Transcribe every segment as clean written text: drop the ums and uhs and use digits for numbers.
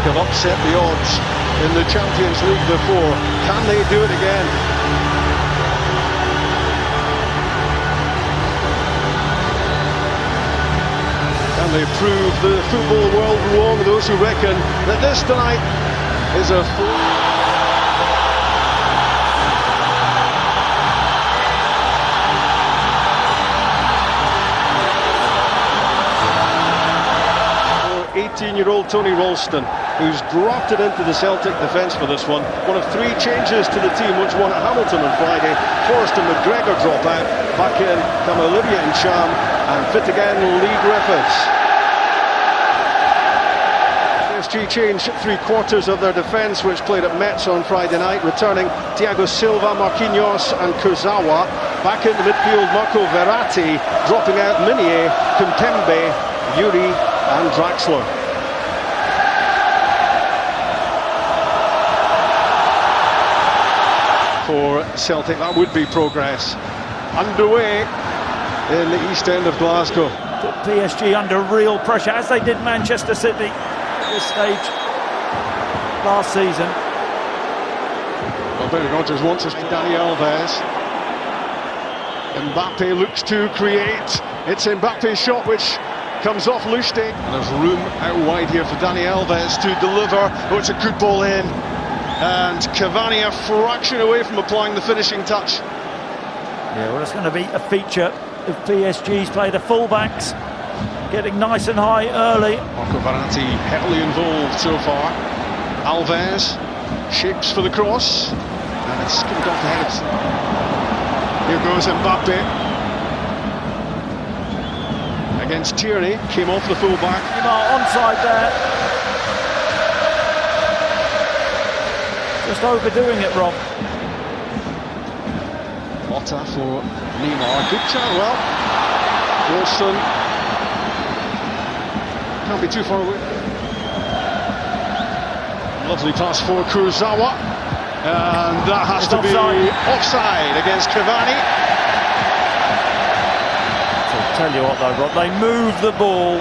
have upset the odds in the Champions League before. Can they do it again? Can they prove the football world wrong, those who reckon that this tonight is a full... 18-year-old Tony Ralston, who's drafted into the Celtic defence for this one. One of three changes to the team which won at Hamilton on Friday. Forrest and McGregor drop out. Back in come Olivia and Cham, and fit again Lee Griffiths. PSG changed three-quarters of their defence, which played at Metz on Friday night, returning Thiago Silva, Marquinhos and Kurzawa. Back into midfield, Marco Verratti, dropping out Minier, Kimpembe, Yuri and Draxler. For Celtic, that would be progress underway in the east end of Glasgow. Put PSG under real pressure, as they did Manchester City at this stage last season. Well, Brendan Rodgers wants us to Dani Alves. Mbappe looks to create. It's Mbappe's shot which comes off Lustig. And there's room out wide here for Dani Alves to deliver. Oh, it's a good ball in. And Cavani a fraction away from applying the finishing touch. Yeah, well, it's going to be a feature of PSG's play. The fullbacks getting nice and high early. Marco Verratti heavily involved so far. Alves shapes for the cross. And it's skimmed off the head. Here goes Mbappe. Against Tierney, came off the full-back. Onside there. Just overdoing it, Rob. Motta for Neymar. Good chance, well. Wilson. Can't be too far away. Lovely pass for Kurzawa. And that has to be offside against Cavani. Tell you what though, Rob, they move the ball.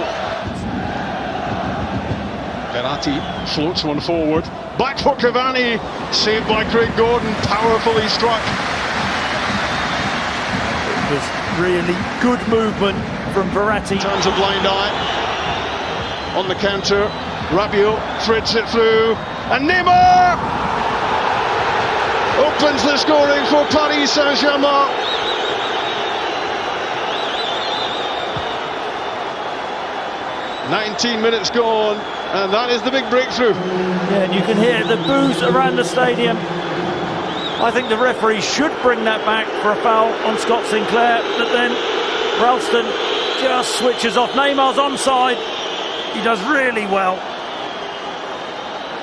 Verratti floats one forward. Back for Cavani. Saved by Craig Gordon. Powerfully struck. It was really good movement from Verratti. Turns a blind eye. On the counter. Rabiot threads it through. And Neymar opens the scoring for Paris Saint-Germain. 19 minutes gone, and that is the big breakthrough. Yeah, and you can hear the boos around the stadium. I think the referee should bring that back for a foul on Scott Sinclair, but then Ralston just switches off. Neymar's onside. He does really well.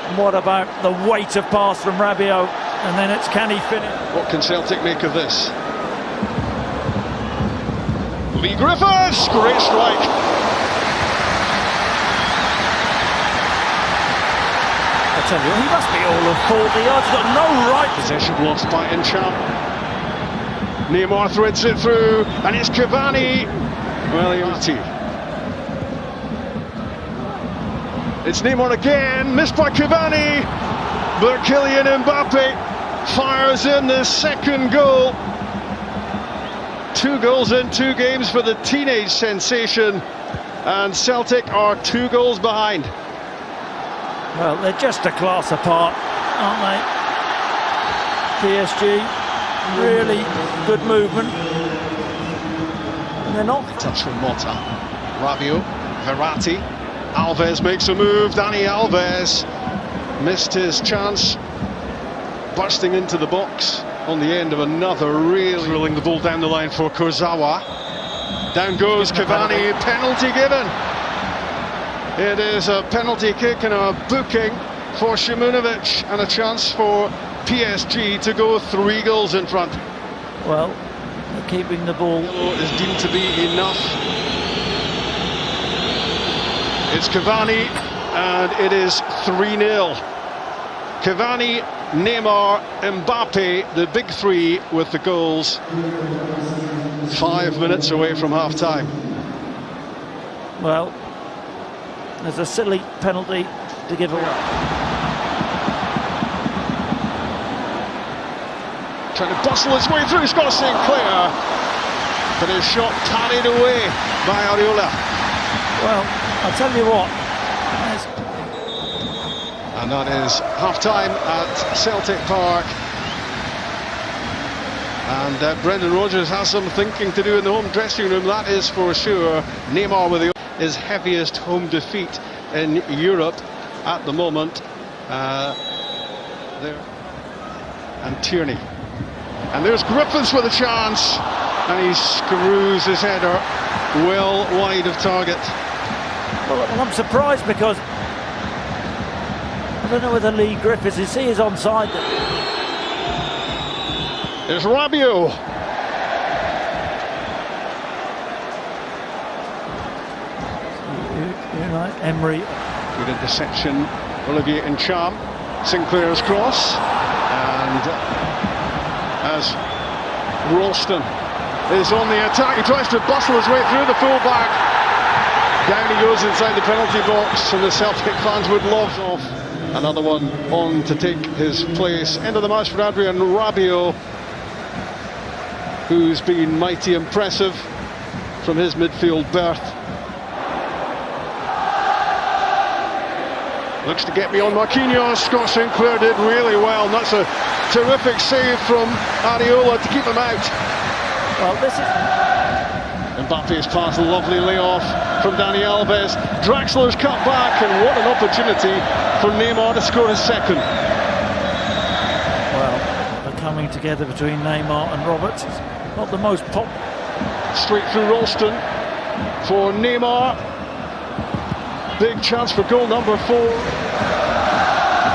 And what about the weight of pass from Rabiot? And then it's can he finish? What can Celtic make of this? Lee Griffiths, great strike. I tell you, he must be all of 40 yards, got no right. Possession lost by Cham. Neymar threads it through, and it's Cavani. Well, it's Neymar again, missed by Cavani. But Kylian Mbappe fires in the second goal. 2 goals in 2 games for the teenage sensation, and Celtic are 2 goals behind. Well, they're just a class apart, aren't they? PSG, really good movement. And they're not... Touch from Motta. Rabiot, Verratti. Alves makes a move. Dani Alves missed his chance. Bursting into the box on the end of another really... Drilling the ball down the line for Kurzawa. Down goes Cavani, penalty given. It is a penalty kick and a booking for Shimunovic, and a chance for PSG to go 3 goals in front. Well, they're keeping the ball. Is deemed to be enough. It's Cavani, and it is 3-0. Cavani, Neymar, Mbappe, the big 3 with the goals. 5 minutes away from half-time. Well, there's a silly penalty to give away. Trying to bustle his way through Scott Sinclair, but his shot carried away by Areola. Well, I'll tell you what. And that is half-time at Celtic Park. And Brendan Rodgers has some thinking to do in the home dressing room, that is for sure. Neymar with his heaviest home defeat in Europe at the moment. There. And Tierney. And there's Griffiths with a chance. And he screws his header well wide of target. Well, I'm surprised because I don't know whether Lee Griffiths is onside. There's Rabiot. Emery. Good interception. Olivier Ncham. Sinclair's cross. And as Ralston is on the attack, he tries to bustle his way through the full-back. Down he goes inside the penalty box, and the Celtic fans would love off. Another one on to take his place. End of the match for Adrien Rabiot, who's been mighty impressive from his midfield berth. Looks to get beyond Marquinhos. Scott Sinclair did really well, and that's a terrific save from Areola to keep him out. Well, this is... Mbappe's pass, a lovely layoff from Dani Alves. Draxler's cut back, and what an opportunity for Neymar to score his second. Well, the coming together between Neymar and Roberts is not the most pop. Straight through Ralston for Neymar. Big chance for goal number 4.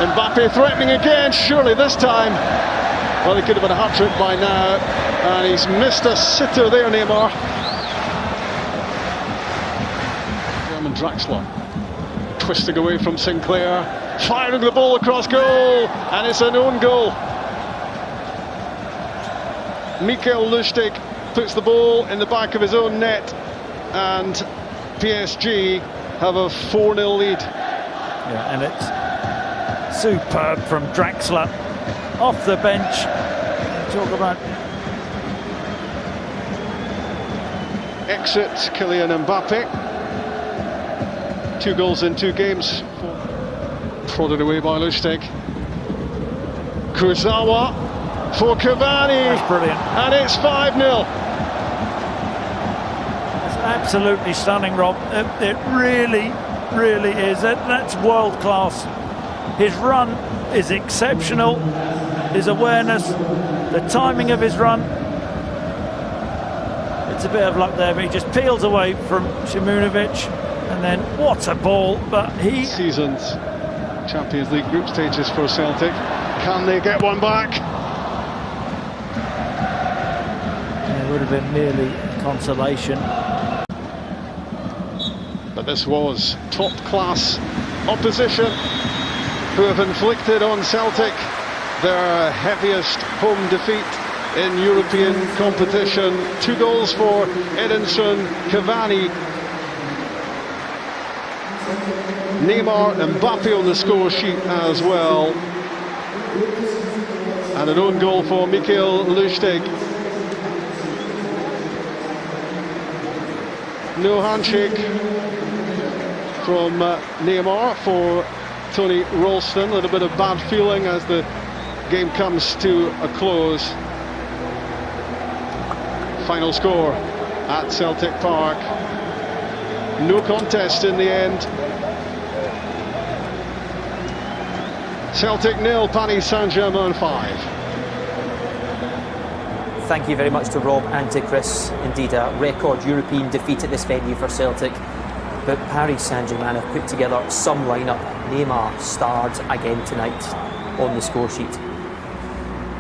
Mbappe threatening again, surely this time. Well, he could have been a hat-trick by now, and he's missed a sitter there, Neymar. German Draxler twisting away from Sinclair, firing the ball across goal, and it's an own goal. Mikel Lustig puts the ball in the back of his own net, and PSG have a 4-0 lead. Yeah, and it's superb from Draxler off the bench. Talk about exit Kylian Mbappe. 2 goals in 2 games. Prodded away by Lustig. Kurzawa for Cavani. That's brilliant. And it's 5-0. Absolutely stunning, Rob. It really, really is. That's world class. His run is exceptional. His awareness, the timing of his run. It's a bit of luck there, but he just peels away from Shimunovic, and then what a ball! But he season's Champions League group stages for Celtic. Can they get one back? It would have been merely consolation. But this was top-class opposition who have inflicted on Celtic their heaviest home defeat in European competition. 2 goals for Edinson Cavani. Neymar and Mbappe on the score sheet as well. And an own goal for Mikel Lustig. No handshake from Neymar for Tony Ralston. A little bit of bad feeling as the game comes to a close. Final score at Celtic Park. No contest in the end. Celtic 0, Paris Saint-Germain 5. Thank you very much to Rob and to Chris. Indeed, a record European defeat at this venue for Celtic. But Paris Saint-Germain have put together some lineup. Neymar starred again tonight on the score sheet.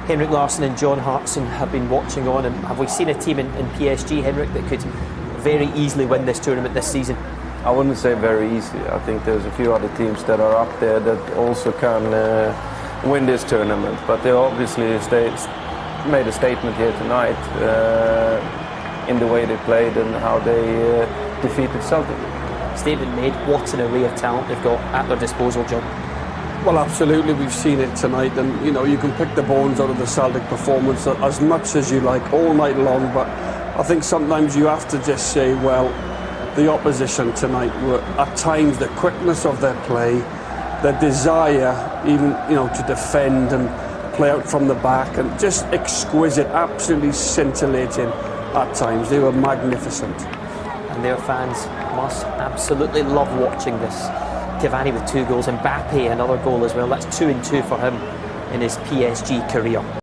Henrik Larsson and John Hartson have been watching on, and have we seen a team in PSG, Henrik, that could very easily win this tournament this season? I wouldn't say very easy. I think there's a few other teams that are up there that also can win this tournament, but they obviously made a statement here tonight in the way they played and how they defeated Celtic. Statement made. What an array of talent they've got at their disposal, John. Well, absolutely, we've seen it tonight, and you can pick the bones out of the Celtic performance as much as you like all night long, but I think sometimes you have to just say, well, the opposition tonight were at times the quickness of their play, their desire even to defend and play out from the back, and just exquisite, absolutely scintillating at times. They were magnificent. And their fans must absolutely love watching this. Cavani with 2 goals, Mbappe another goal as well. That's 2 and 2 for him in his PSG career.